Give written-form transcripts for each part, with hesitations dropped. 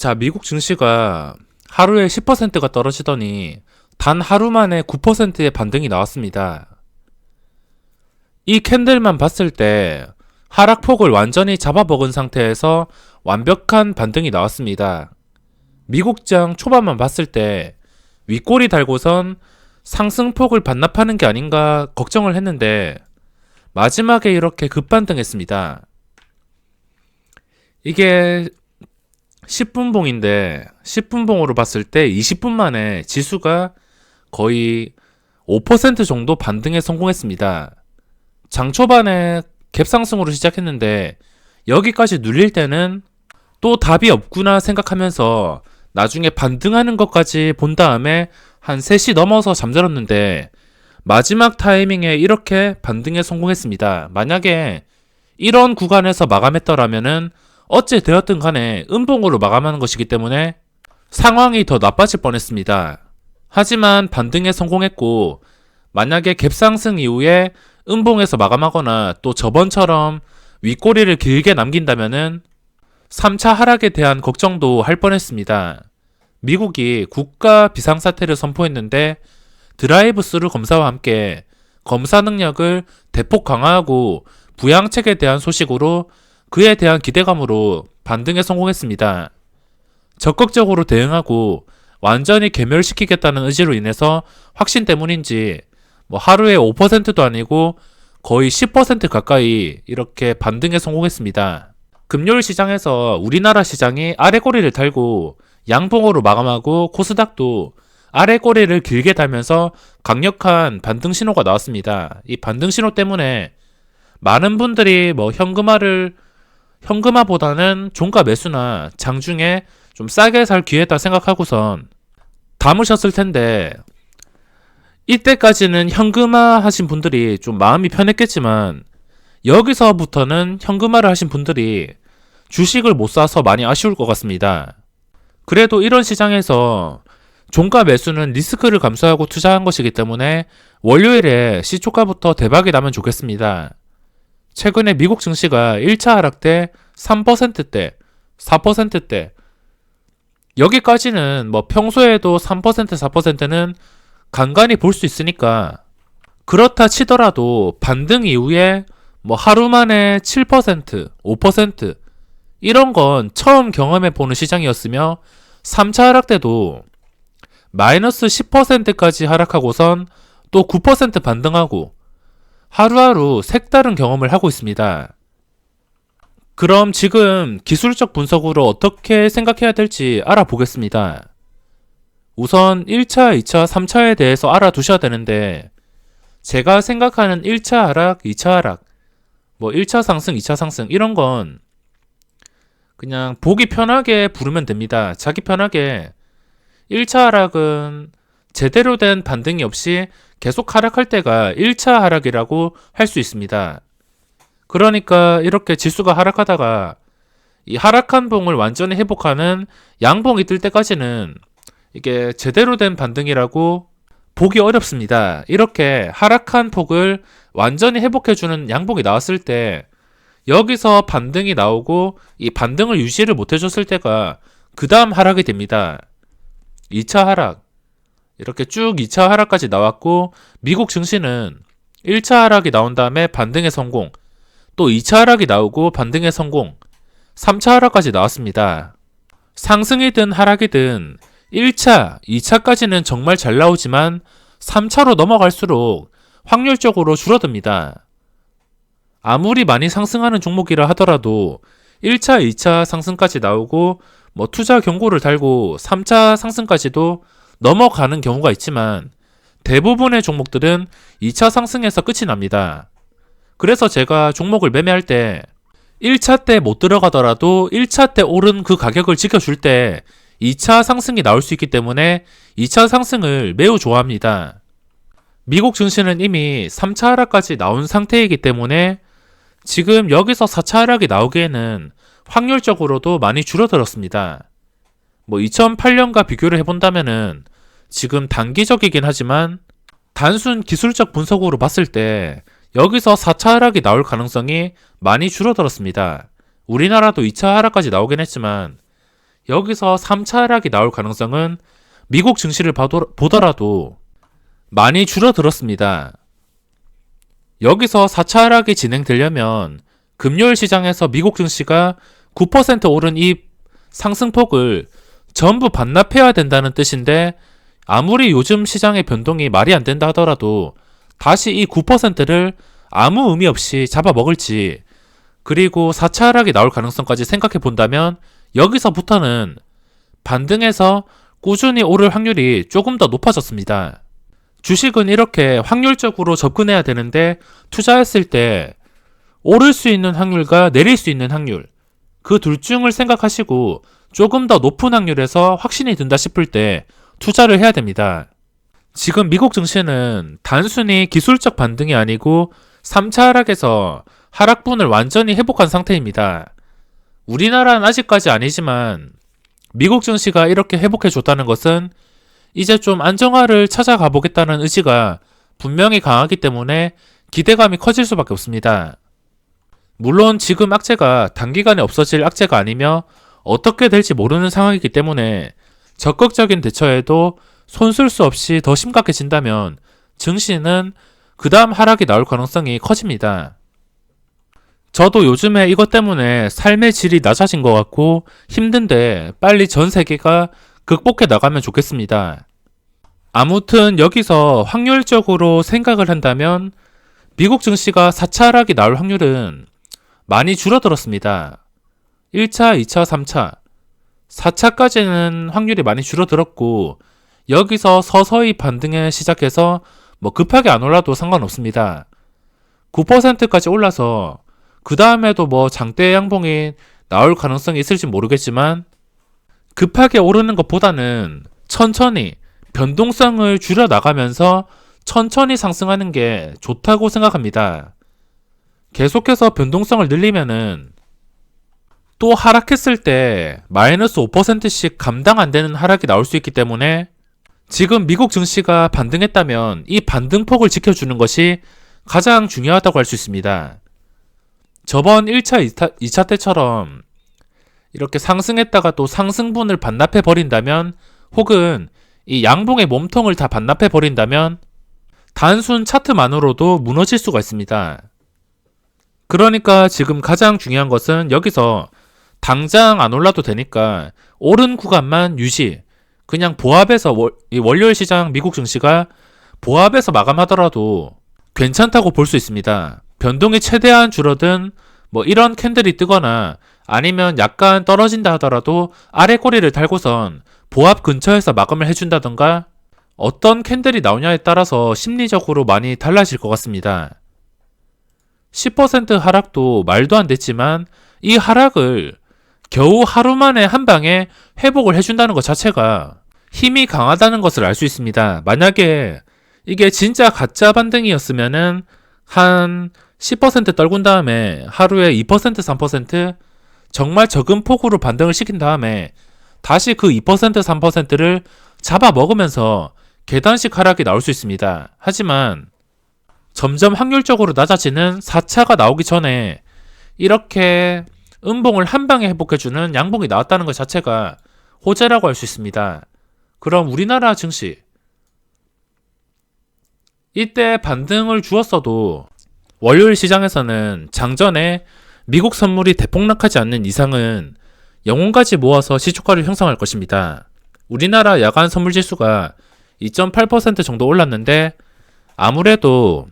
자, 미국 증시가 하루에 10%가 떨어지더니 단 하루 만에 9%의 반등이 나왔습니다. 이 캔들만 봤을 때 하락폭을 완전히 잡아먹은 상태에서 완벽한 반등이 나왔습니다. 미국장 초반만 봤을 때 윗꼬리 달고선 상승폭을 반납하는 게 아닌가 걱정을 했는데 마지막에 이렇게 급반등했습니다. 이게 10분봉인데 10분봉으로 봤을 때 20분 만에 지수가 거의 5% 정도 반등에 성공했습니다. 장 초반에 갭상승으로 시작했는데 여기까지 눌릴 때는 또 답이 없구나 생각하면서 나중에 반등하는 것까지 본 다음에 한 3시 넘어서 잠들었는데 마지막 타이밍에 이렇게 반등에 성공했습니다. 만약에 이런 구간에서 마감했더라면은 어째 되었든 간에 음봉으로 마감하는 것이기 때문에 상황이 더 나빠질 뻔했습니다. 하지만 반등에 성공했고 만약에 갭상승 이후에 음봉에서 마감하거나 또 저번처럼 윗꼬리를 길게 남긴다면은 3차 하락에 대한 걱정도 할 뻔했습니다. 미국이 국가 비상사태를 선포했는데 드라이브-스루 검사와 함께 검사 능력을 대폭 강화하고 부양책에 대한 소식으로 그에 대한 기대감으로 반등에 성공했습니다. 적극적으로 대응하고 완전히 괴멸시키겠다는 의지로 인해서 확신 때문인지 하루에 5%도 아니고 거의 10% 가까이 이렇게 반등에 성공했습니다. 금요일 시장에서 우리나라 시장이 아래 꼬리를 달고 양봉으로 마감하고 코스닥도 아래 꼬리를 길게 달면서 강력한 반등 신호가 나왔습니다. 이 반등 신호 때문에 많은 분들이 현금화보다는 종가 매수나 장중에 좀 싸게 살 기회다 생각하고선 담으셨을 텐데 이때까지는 현금화 하신 분들이 좀 마음이 편했겠지만 여기서부터는 현금화를 하신 분들이 주식을 못 사서 많이 아쉬울 것 같습니다. 그래도 이런 시장에서 종가 매수는 리스크를 감수하고 투자한 것이기 때문에 월요일에 시초가부터 대박이 나면 좋겠습니다. 최근에 미국 증시가 1차 하락 때 3%대, 4%대 여기까지는 평소에도 3%, 4%는 간간히 볼 수 있으니까 그렇다 치더라도 반등 이후에 하루 만에 7%, 5% 이런 건 처음 경험해 보는 시장이었으며 3차 하락 때도 마이너스 10%까지 하락하고선 또 9% 반등하고 하루하루 색다른 경험을 하고 있습니다. 그럼 지금 기술적 분석으로 어떻게 생각해야 될지 알아보겠습니다. 우선 1차, 2차, 3차에 대해서 알아두셔야 되는데 제가 생각하는 1차 하락, 2차 하락 1차 상승, 2차 상승 이런 건 그냥 보기 편하게 부르면 됩니다. 자기 편하게 1차 하락은 제대로 된 반등이 없이 계속 하락할 때가 1차 하락이라고 할 수 있습니다. 그러니까 이렇게 지수가 하락하다가 이 하락한 봉을 완전히 회복하는 양봉이 뜰 때까지는 이게 제대로 된 반등이라고 보기 어렵습니다. 이렇게 하락한 폭을 완전히 회복해주는 양봉이 나왔을 때 여기서 반등이 나오고 이 반등을 유지를 못해줬을 때가 그 다음 하락이 됩니다. 2차 하락 이렇게 쭉 2차 하락까지 나왔고 미국 증시는 1차 하락이 나온 다음에 반등의 성공 또 2차 하락이 나오고 반등의 성공 3차 하락까지 나왔습니다. 상승이든 하락이든 1차, 2차까지는 정말 잘 나오지만 3차로 넘어갈수록 확률적으로 줄어듭니다. 아무리 많이 상승하는 종목이라 하더라도 1차, 2차 상승까지 나오고 투자 경고를 달고 3차 상승까지도 넘어가는 경우가 있지만 대부분의 종목들은 2차 상승에서 끝이 납니다. 그래서 제가 종목을 매매할 때 1차 때 못 들어가더라도 1차 때 오른 그 가격을 지켜줄 때 2차 상승이 나올 수 있기 때문에 2차 상승을 매우 좋아합니다. 미국 증시는 이미 3차 하락까지 나온 상태이기 때문에 지금 여기서 4차 하락이 나오기에는 확률적으로도 많이 줄어들었습니다. 2008년과 비교를 해본다면은 지금 단기적이긴 하지만 단순 기술적 분석으로 봤을 때 여기서 4차 하락이 나올 가능성이 많이 줄어들었습니다. 우리나라도 2차 하락까지 나오긴 했지만 여기서 3차 하락이 나올 가능성은 미국 증시를 보더라도 많이 줄어들었습니다. 여기서 4차 하락이 진행되려면 금요일 시장에서 미국 증시가 9% 오른 이 상승폭을 전부 반납해야 된다는 뜻인데, 아무리 요즘 시장의 변동이 말이 안 된다 하더라도 다시 이 9%를 아무 의미 없이 잡아먹을지, 그리고 4차 하락이 나올 가능성까지 생각해 본다면 여기서부터는 반등해서 꾸준히 오를 확률이 조금 더 높아졌습니다. 주식은 이렇게 확률적으로 접근해야 되는데, 투자했을 때 오를 수 있는 확률과 내릴 수 있는 확률, 그 둘 중을 생각하시고 조금 더 높은 확률에서 확신이 든다 싶을 때 투자를 해야 됩니다. 지금 미국 증시는 단순히 기술적 반등이 아니고 3차 하락에서 하락분을 완전히 회복한 상태입니다. 우리나라는 아직까지 아니지만 미국 증시가 이렇게 회복해줬다는 것은 이제 좀 안정화를 찾아가 보겠다는 의지가 분명히 강하기 때문에 기대감이 커질 수밖에 없습니다. 물론 지금 악재가 단기간에 없어질 악재가 아니며 어떻게 될지 모르는 상황이기 때문에 적극적인 대처에도 손쓸 수 없이 더 심각해진다면 증시는 그 다음 하락이 나올 가능성이 커집니다. 저도 요즘에 이것 때문에 삶의 질이 낮아진 것 같고 힘든데 빨리 전 세계가 극복해 나가면 좋겠습니다. 아무튼 여기서 확률적으로 생각을 한다면 미국 증시가 4차 하락이 나올 확률은 많이 줄어들었습니다. 1차, 2차, 3차, 4차까지는 확률이 많이 줄어들었고, 여기서 서서히 반등에 시작해서 급하게 안 올라도 상관없습니다. 9%까지 올라서 그 다음에도 장대 양봉이 나올 가능성이 있을지 모르겠지만, 급하게 오르는 것보다는 천천히 변동성을 줄여 나가면서 천천히 상승하는 게 좋다고 생각합니다. 계속해서 변동성을 늘리면은 또 하락했을 때 마이너스 5%씩 감당 안 되는 하락이 나올 수 있기 때문에 지금 미국 증시가 반등했다면 이 반등폭을 지켜주는 것이 가장 중요하다고 할 수 있습니다. 저번 1차, 2차 때처럼 이렇게 상승했다가 또 상승분을 반납해 버린다면, 혹은 이 양봉의 몸통을 다 반납해 버린다면 단순 차트만으로도 무너질 수가 있습니다. 그러니까 지금 가장 중요한 것은 여기서 당장 안 올라도 되니까 오른 구간만 유지, 그냥 보합해서 월요일 시장 미국 증시가 보합해서 마감하더라도 괜찮다고 볼 수 있습니다. 변동이 최대한 줄어든 이런 캔들이 뜨거나 아니면 약간 떨어진다 하더라도 아래 꼬리를 달고선 보합 근처에서 마감을 해준다던가, 어떤 캔들이 나오냐에 따라서 심리적으로 많이 달라질 것 같습니다. 10% 하락도 말도 안 됐지만 이 하락을 겨우 하루 만에 한 방에 회복을 해준다는 것 자체가 힘이 강하다는 것을 알 수 있습니다. 만약에 이게 진짜 가짜 반등이었으면은 한 10% 떨군 다음에 하루에 2%, 3% 정말 적은 폭으로 반등을 시킨 다음에 다시 그 2%, 3%를 잡아먹으면서 계단식 하락이 나올 수 있습니다. 하지만 점점 확률적으로 낮아지는 4차가 나오기 전에 이렇게 음봉을 한 방에 회복해주는 양봉이 나왔다는 것 자체가 호재라고 할 수 있습니다. 그럼 우리나라 증시, 이때 반등을 주었어도 월요일 시장에서는 장전에 미국 선물이 대폭락하지 않는 이상은 영혼까지 모아서 시초가를 형성할 것입니다. 우리나라 야간 선물 지수가 2.8% 정도 올랐는데 아무래도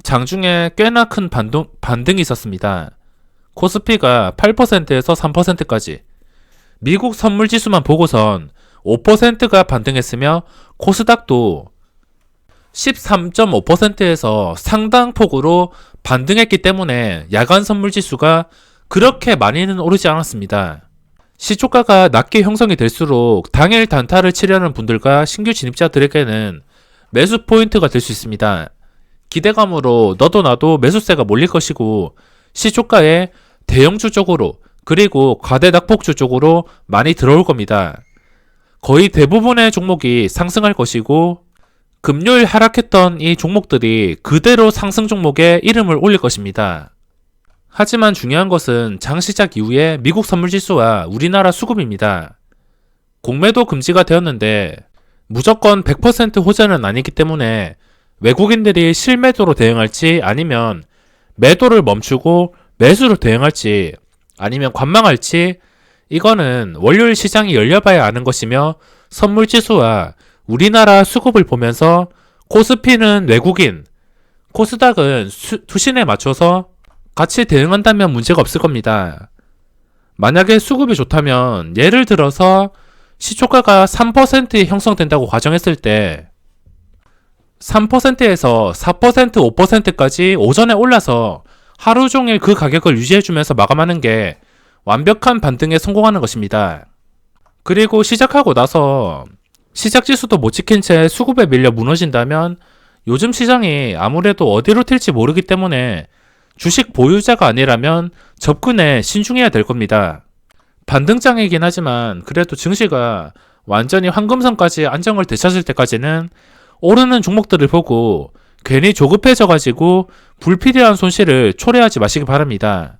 장중에 꽤나 큰 반등이 있었습니다. 코스피가 8%에서 3%까지, 미국 선물 지수만 보고선 5%가 반등했으며 코스닥도 13.5%에서 상당폭으로 반등했기 때문에 야간 선물 지수가 그렇게 많이는 오르지 않았습니다. 시초가가 낮게 형성이 될수록 당일 단타를 치려는 분들과 신규 진입자들에게는 매수 포인트가 될 수 있습니다. 기대감으로 너도 나도 매수세가 몰릴 것이고 시초가에 대형주 쪽으로 그리고 과대낙폭주 쪽으로 많이 들어올 겁니다. 거의 대부분의 종목이 상승할 것이고 금요일 하락했던 이 종목들이 그대로 상승 종목에 이름을 올릴 것입니다. 하지만 중요한 것은 장 시작 이후에 미국 선물지수와 우리나라 수급입니다. 공매도 금지가 되었는데 무조건 100% 호재는 아니기 때문에 외국인들이 실매도로 대응할지 아니면 매도를 멈추고 매수로 대응할지 아니면 관망할지 이거는 월요일 시장이 열려봐야 아는 것이며 선물지수와 우리나라 수급을 보면서 코스피는 외국인, 코스닥은 투신에 맞춰서 같이 대응한다면 문제가 없을 겁니다. 만약에 수급이 좋다면 예를 들어서 시초가가 3% 형성된다고 가정했을 때 3%에서 4%, 5%까지 오전에 올라서 하루 종일 그 가격을 유지해주면서 마감하는 게 완벽한 반등에 성공하는 것입니다. 그리고 시작하고 나서 시작 지수도 못 지킨 채 수급에 밀려 무너진다면 요즘 시장이 아무래도 어디로 튈지 모르기 때문에 주식 보유자가 아니라면 접근에 신중해야 될 겁니다. 반등장이긴 하지만 그래도 증시가 완전히 황금선까지 안정을 되찾을 때까지는 오르는 종목들을 보고 괜히 조급해져가지고 불필요한 손실을 초래하지 마시기 바랍니다.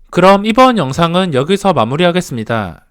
그럼 이번 영상은 여기서 마무리하겠습니다.